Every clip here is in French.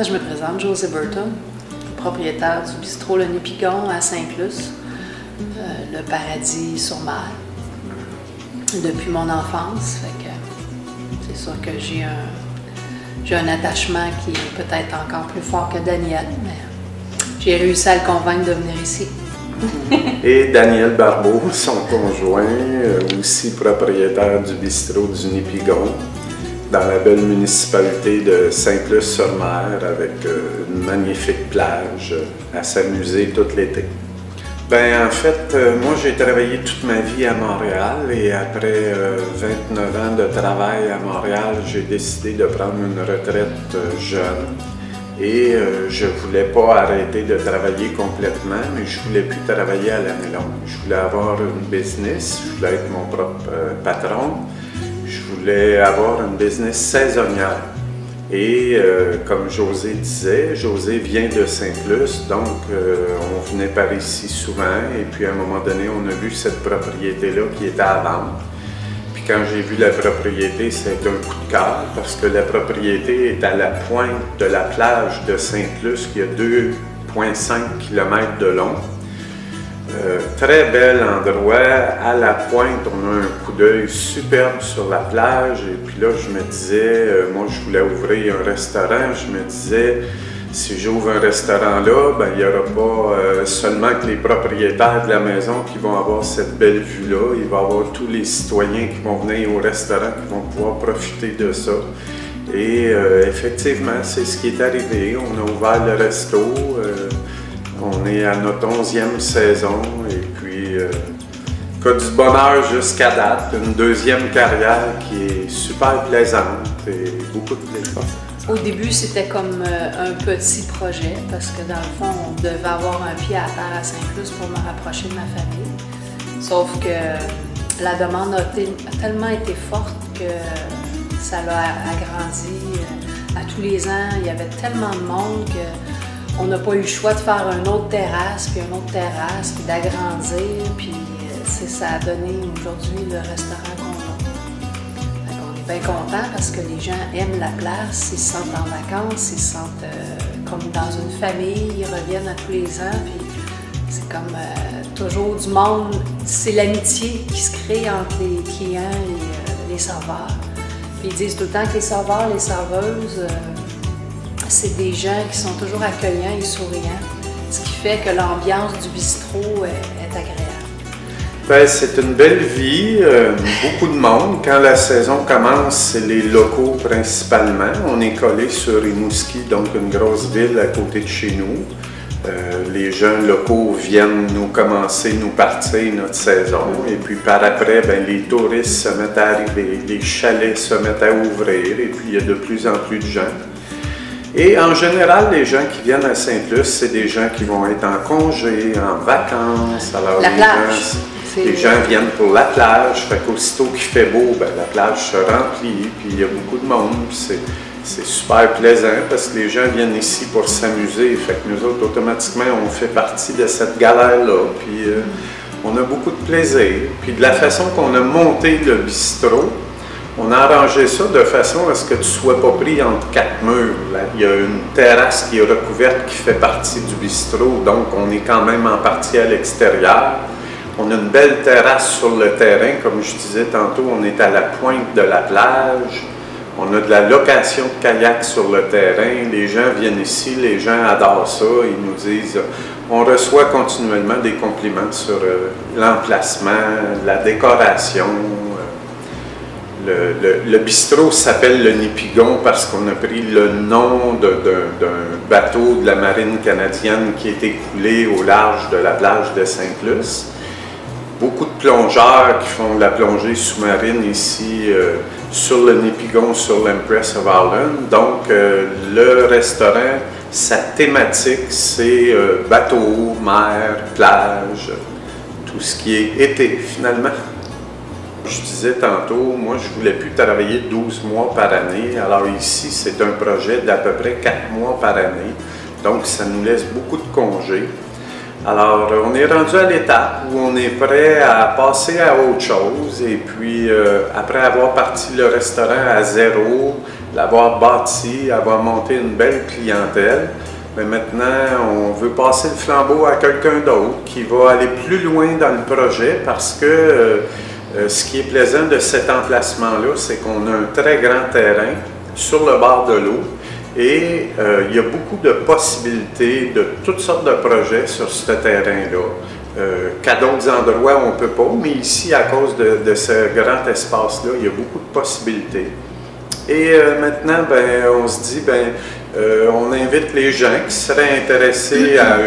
Je me présente, Josée Burton, propriétaire du bistrot Le Népigon à Saint-Luce, le paradis sur mer, depuis mon enfance. C'est sûr que j'ai un attachement qui est peut-être encore plus fort que Daniel, mais j'ai réussi à le convaincre de venir ici. Et Daniel Barbeau, son conjoint, aussi propriétaire du bistrot du Népigon, dans la belle municipalité de Saint-Luce-sur-Mer, avec une magnifique plage à s'amuser tout l'été. Ben, en fait, moi j'ai travaillé toute ma vie à Montréal et après 29 ans de travail à Montréal, j'ai décidé de prendre une retraite jeune. Et je voulais pas arrêter de travailler complètement, mais je voulais plus travailler à l'année longue. Je voulais avoir une business, je voulais être mon propre patron. Je voulais avoir une business saisonnière. Et comme Josée disait, Josée vient de Saint-Luce, donc on venait par ici souvent. Et puis à un moment donné, on a vu cette propriété-là qui était à vendre. Puis quand j'ai vu la propriété, c'était un coup de cœur parce que la propriété est à la pointe de la plage de Saint-Luce, qui a 2,5 km de long. Très bel endroit, à la pointe, on a un coup d'œil superbe sur la plage. Et puis là, je me disais, moi je voulais ouvrir un restaurant, je me disais, si j'ouvre un restaurant là, ben, il n'y aura pas seulement que les propriétaires de la maison qui vont avoir cette belle vue-là, il va y avoir tous les citoyens qui vont venir au restaurant, qui vont pouvoir profiter de ça. Et effectivement, c'est ce qui est arrivé. On a ouvert le resto. On est à notre 11e saison et puis du bonheur jusqu'à date, une deuxième carrière qui est super plaisante et beaucoup de plaisir. Au début, c'était comme un petit projet parce que dans le fond, on devait avoir un pied à terre à Saint-Luce pour me rapprocher de ma famille. Sauf que la demande a tellement été forte que ça l'a agrandi. À tous les ans, il y avait tellement de monde que on n'a pas eu le choix de faire une autre terrasse, puis une autre terrasse, puis d'agrandir, puis ça a donné aujourd'hui le restaurant qu'on a. On est bien contents parce que les gens aiment la place, ils se sentent en vacances, ils se sentent comme dans une famille, ils reviennent à tous les ans, puis c'est comme toujours du monde, c'est l'amitié qui se crée entre les clients et les serveurs. Puis ils disent tout le temps que les serveurs, les serveuses, c'est des gens qui sont toujours accueillants et souriants, ce qui fait que l'ambiance du bistrot est agréable. Ben, c'est une belle vie, beaucoup de monde. Quand la saison commence, c'est les locaux principalement. On est collé sur Rimouski, donc une grosse ville à côté de chez nous. Les gens locaux viennent nous partir notre saison. Et puis par après, ben, les touristes se mettent à arriver, les chalets se mettent à ouvrir et puis il y a de plus en plus de gens. Et en général, les gens qui viennent à Saint-Luce, c'est des gens qui vont être en congé, en vacances. Alors la plage. Les gens viennent pour la plage, fait qu'aussitôt qu'il fait beau, ben, la plage se remplit, puis il y a beaucoup de monde. C'est super plaisant parce que les gens viennent ici pour s'amuser. Fait que nous autres, automatiquement, on fait partie de cette galère-là. Puis on a beaucoup de plaisir. Puis de la façon qu'on a monté le bistrot, on a arrangé ça de façon à ce que tu ne sois pas pris entre quatre murs. Là. Il y a une terrasse qui est recouverte qui fait partie du bistrot, donc on est quand même en partie à l'extérieur. On a une belle terrasse sur le terrain, comme je disais tantôt, on est à la pointe de la plage. On a de la location de kayak sur le terrain. Les gens viennent ici, les gens adorent ça. Ils nous disent, on reçoit continuellement des compliments sur l'emplacement, la décoration. Le bistrot s'appelle le Népigon parce qu'on a pris le nom d'un bateau de la marine canadienne qui est écoulé au large de la plage de Saint-Luce. Beaucoup de plongeurs qui font de la plongée sous-marine ici sur le Népigon, sur l'Empress of Ireland. Donc, le restaurant, sa thématique, c'est bateau, mer, plage, tout ce qui est été finalement. Je disais tantôt, moi je voulais plus travailler 12 mois par année, alors ici c'est un projet d'à peu près 4 mois par année, donc ça nous laisse beaucoup de congés. Alors on est rendu à l'étape où on est prêt à passer à autre chose et puis après avoir parti le restaurant à zéro, l'avoir bâti, avoir monté une belle clientèle. Mais maintenant, on veut passer le flambeau à quelqu'un d'autre qui va aller plus loin dans le projet parce que ce qui est plaisant de cet emplacement-là, c'est qu'on a un très grand terrain sur le bord de l'eau et il y a beaucoup de possibilités de toutes sortes de projets sur ce terrain-là. Qu'à d'autres endroits, on ne peut pas, mais ici, à cause de ce grand espace-là, il y a beaucoup de possibilités. Et maintenant, on se dit, on invite les gens qui seraient intéressés à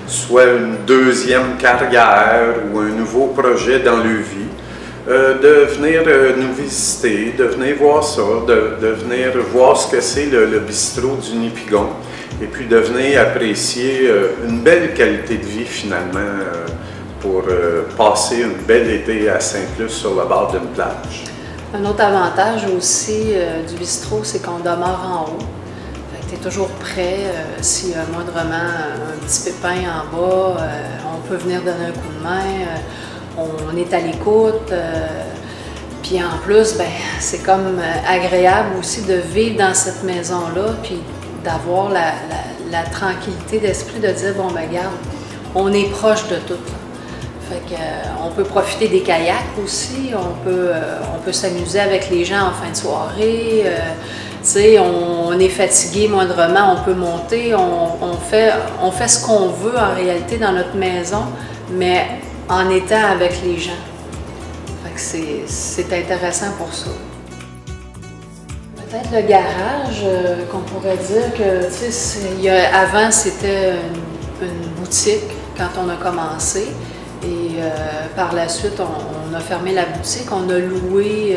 soit une deuxième carrière ou un nouveau projet dans leur vie, de venir nous visiter, de venir voir ça, de venir voir ce que c'est le bistrot du Nipigon, et puis de venir apprécier une belle qualité de vie finalement pour passer une belle été à Saint-Luc sur le bord d'une plage. Un autre avantage aussi du bistrot, c'est qu'on demeure en haut. Tu es toujours prêt, s'il y a moindrement un petit pépin en bas, on peut venir donner un coup de main, on est à l'écoute. Puis en plus, c'est comme agréable aussi de vivre dans cette maison-là, puis d'avoir la tranquillité d'esprit de dire, bon, regarde, on est proche de tout. Fait que, on peut profiter des kayaks aussi, on peut s'amuser avec les gens en fin de soirée. On est fatigué moindrement, on peut monter, on fait ce qu'on veut en réalité dans notre maison, mais en étant avec les gens. Fait que c'est intéressant pour ça. Peut-être le garage, qu'on pourrait dire que, avant c'était une boutique quand on a commencé. Et par la suite, on a fermé la boutique, on a loué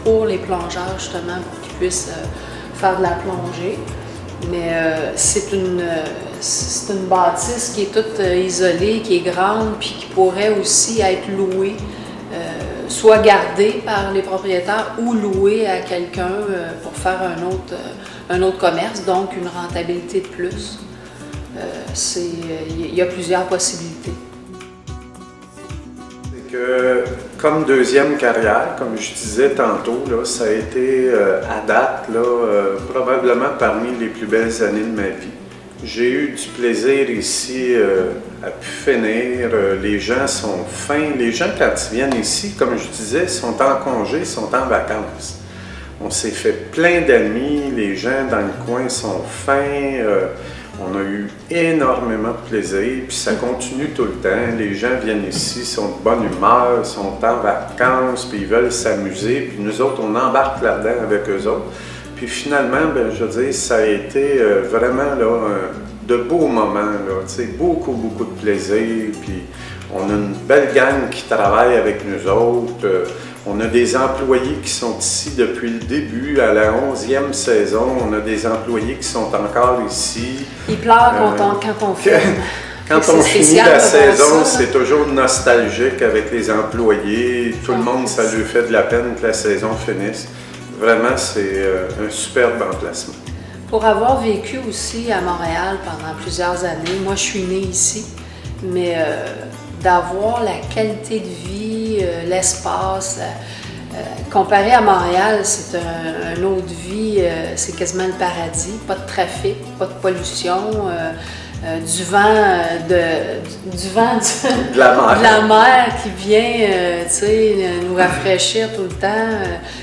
pour les plongeurs justement pour qu'ils puissent faire de la plongée. Mais c'est une bâtisse qui est toute isolée, qui est grande, puis qui pourrait aussi être louée, soit gardée par les propriétaires ou louée à quelqu'un pour faire un autre commerce, donc une rentabilité de plus. Il y a plusieurs possibilités. Que, comme deuxième carrière, comme je disais tantôt, là, ça a été à date probablement parmi les plus belles années de ma vie. J'ai eu du plaisir ici à pu finir. Les gens sont fins. Les gens, quand ils viennent ici, comme je disais, sont en congé, sont en vacances. On s'est fait plein d'amis. Les gens dans le coin sont fins. On a eu énormément de plaisir, puis ça continue tout le temps. Les gens viennent ici, sont de bonne humeur, sont en vacances, puis ils veulent s'amuser, puis nous autres, on embarque là-dedans avec eux autres. Puis finalement, je veux dire, ça a été vraiment de beaux moments, beaucoup, beaucoup de plaisir, puis on a une belle gang qui travaille avec nous autres. On a des employés qui sont ici depuis le début, à la 11e saison. On a des employés qui sont encore ici. Ils pleurent quand on filme. Quand on finit la saison, c'est toujours nostalgique avec les employés. Tout le monde, ça lui fait de la peine que la saison finisse. Vraiment, c'est un superbe emplacement. Pour avoir vécu aussi à Montréal pendant plusieurs années, moi je suis née ici, mais d'avoir la qualité de vie, l'espace, comparé à Montréal, c'est une autre vie, c'est quasiment le paradis, pas de trafic, pas de pollution, du vent de la mer qui vient nous rafraîchir tout le temps.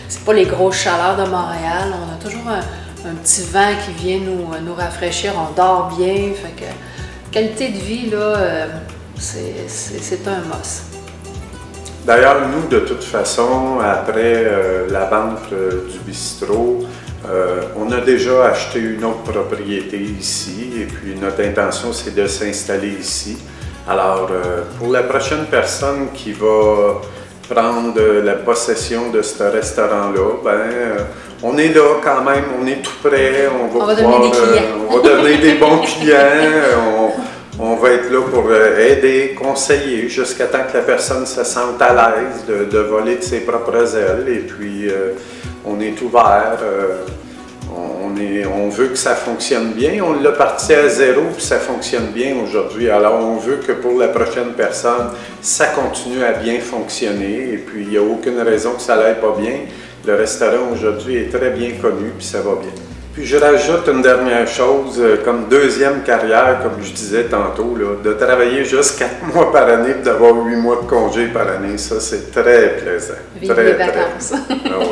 C'est pas les grosses chaleurs de Montréal, on a toujours un petit vent qui vient nous rafraîchir, on dort bien, fait que qualité de vie là, c'est un must. D'ailleurs, nous, de toute façon, après la vente du bistrot, on a déjà acheté une autre propriété ici et puis notre intention, c'est de s'installer ici. Alors, pour la prochaine personne qui va prendre la possession de ce restaurant-là, on est là quand même, on est tout prêt, on va devenir des bons clients. On va être là pour aider, conseiller, jusqu'à temps que la personne se sente à l'aise de voler de ses propres ailes. Et puis, on est ouvert, on veut que ça fonctionne bien. On l'a parti à zéro, puis ça fonctionne bien aujourd'hui. Alors, on veut que pour la prochaine personne, ça continue à bien fonctionner. Et puis, il n'y a aucune raison que ça n'aille pas bien. Le restaurant aujourd'hui est très bien connu, puis ça va bien. Puis je rajoute une dernière chose, comme deuxième carrière, comme je disais tantôt, là, de travailler juste 4 mois par année et d'avoir 8 mois de congé par année, ça c'est très plaisant. Vive les vacances. Ah oui.